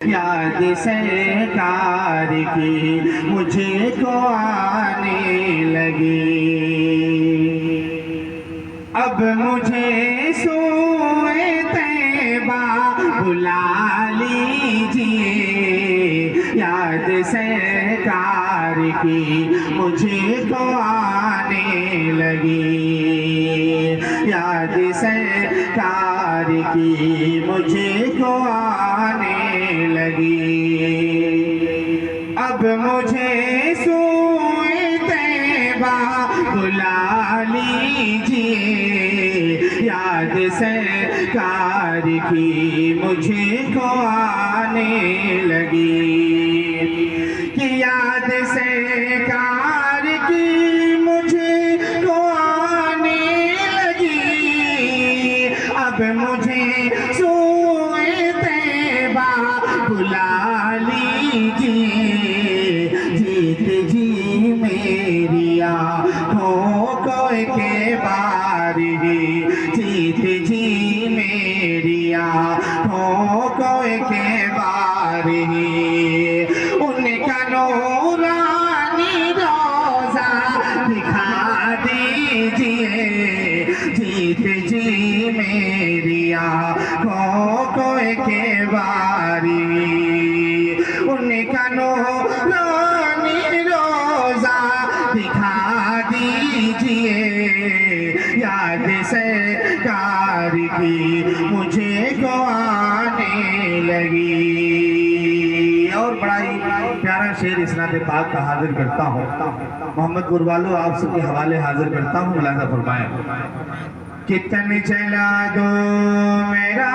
یاد سرکار کی مجھے کو آنے لگی، اب مجھے سوئے طیبہ بلا لیجئے، یاد سرکار کی مجھے کو آنے لگی، یاد سرکار کی مجھے کو آنے لگی، اب مجھے سوئے طیبہ بلا لیجئے، یاد سرکار کی مجھے کو آنے لگی، کہ یاد سرکار کی مجھے کو آنے لگی، اب مجھے سوئے طیبہ بلا لیجئے، جیت جی میری آنکھوں کو کے باری، جیت جی میری آنکھوں کو کے باری، ان کا نورانی روضہ دکھا دیجئے، جیت جی میری آنکھوں کو کے باری، ان کا نورانی روضہ دکھا دیجئے، یاد سرکار کی مجھے کو آنے لگی۔ اور بڑا ہی پیارا شعر اسناد پاک کا حاضر کرتا ہوں، محمد گروالو آپ سب کے حوالے حاضر کرتا ہوں، ملاحظہ فرمائیں۔ کہ تن چلا دو میرا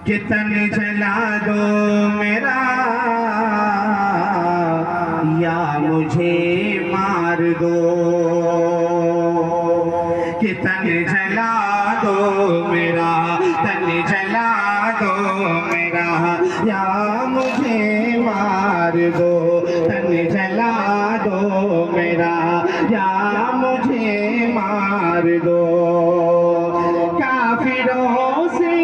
کہ تن جلا دو میرا، یا مجھے مار دو، کہ تن جلا دو میرا، تن جلا دو میرا، یا مجھے مار دو، تن جلا دو میرا، یا مجھے مار دو، کافروں سے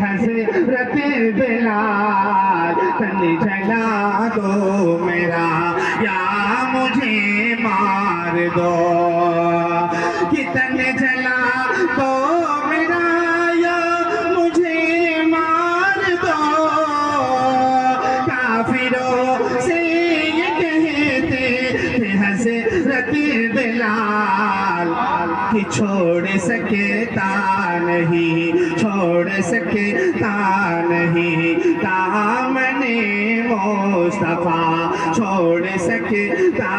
حضرت بلال، تن جلا دو میرا، یا مجھے مار دو، کہ تن جلا دو میرا، یا مجھے مار دو، کافروں سے یہ کہتے تھے حضرت بلال کہ چھوڑ سکتا نہیں، چھوڑ سکتا نہیں دامن مصطفیٰ، چھوڑ سکتا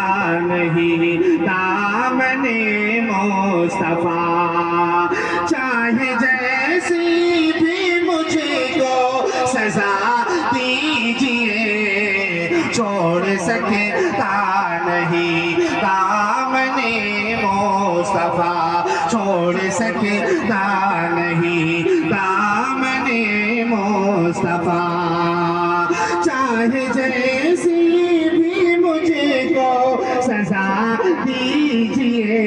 نہیں دامن مصطفیٰ، چاہے جیسی بھی مجھے کو سزا دیجئے، چھوڑ سکتا نہیں دامن مصطفیٰ، چھوڑ سکتا نہیں دامن مصطفیٰ، چاہے جیسی بھی مجھے کو سزا دیجئے،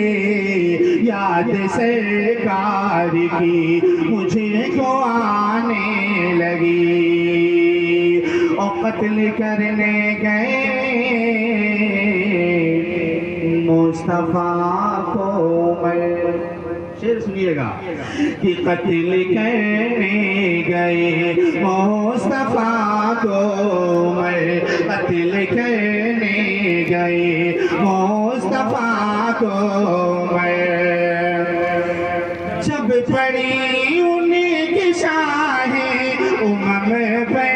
یاد سرکار کی مجھے کو آنے لگی، اور قتل کرنے گئے مصطفیٰ کو میں، شعر سنیے گا، کہ قتل کرنے گئے مصطفیٰ کو میں، قتل کرنے گئے مصطفیٰ کو میں، جب پڑی ان کی شاہ پہ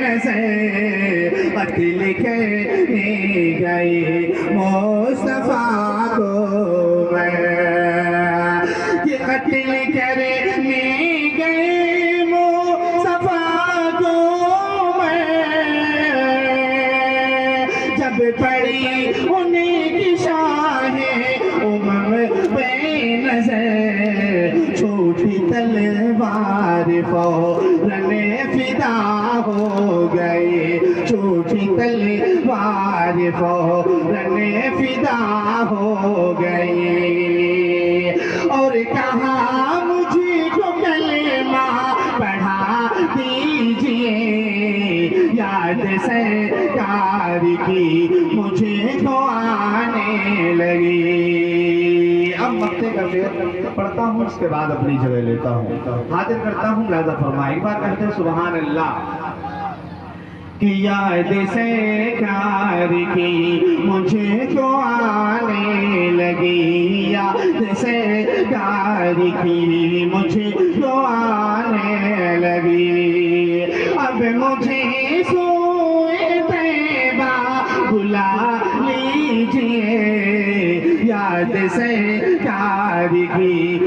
نظر، قتل کرنے گئے مصطفیٰ کو میں، کہ قتل کرنے گئے مصطفیٰ کو میں، جب پڑی ان کی شاہ بے نظر، چھوٹی تلوار فوراً فدا ہو گئے، چھوٹی تلوار فوراً فدا ہو گئے، کہا مجھے کو کلمہ پڑھا دیجئے، یاد سرکار کی مجھے کو آنے لگی۔ اب مقطع کا شعر پڑھتا ہوں، اس کے بعد اپنی جگہ لیتا ہوں، حاضر کرتا ہوں، لہذا فرمائیں ایک بار کہتے ہیں سبحان اللہ۔ کہ یاد سرکار کی مجھے کو آنے لگی، یاد سرکار کی مجھے کو آنے لگی، اب مجھے سوئے طیبہ بلا لیجئے، یاد سرکار کی